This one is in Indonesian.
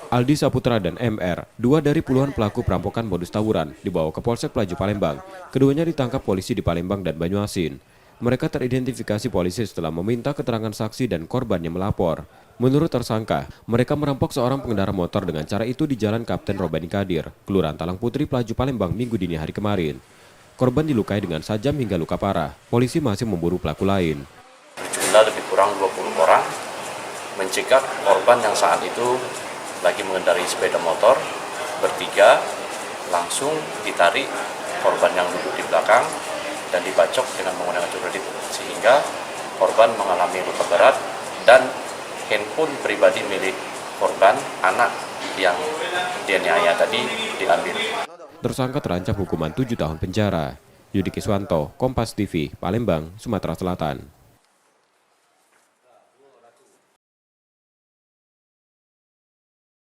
Aldi Saputra dan MR, dua dari puluhan pelaku perampokan modus tawuran, dibawa ke Polsek Pelaju Palembang. Keduanya ditangkap polisi di Palembang dan Banyuasin. Mereka teridentifikasi polisi setelah meminta keterangan saksi dan korban yang melapor. Menurut tersangka, mereka merampok seorang pengendara motor dengan cara itu di Jalan Kapten Robani Kadir, Kelurahan Talang Putri, Pelaju Palembang, Minggu dini hari kemarin. Korban dilukai dengan sajam hingga luka parah. Polisi masih memburu pelaku lain. Berjumlah lebih kurang 20 orang mencekik korban yang saat itu lagi mengendarai sepeda motor bertiga, langsung ditarik korban yang duduk di belakang dan dibacok dengan menggunakan celurit sehingga korban mengalami luka berat dan handphone pribadi milik korban anak yang dianiaya tadi diambil. Tersangka terancam hukuman 7 tahun penjara. Yudi Kiswanto, Kompas TV, Palembang, Sumatera Selatan.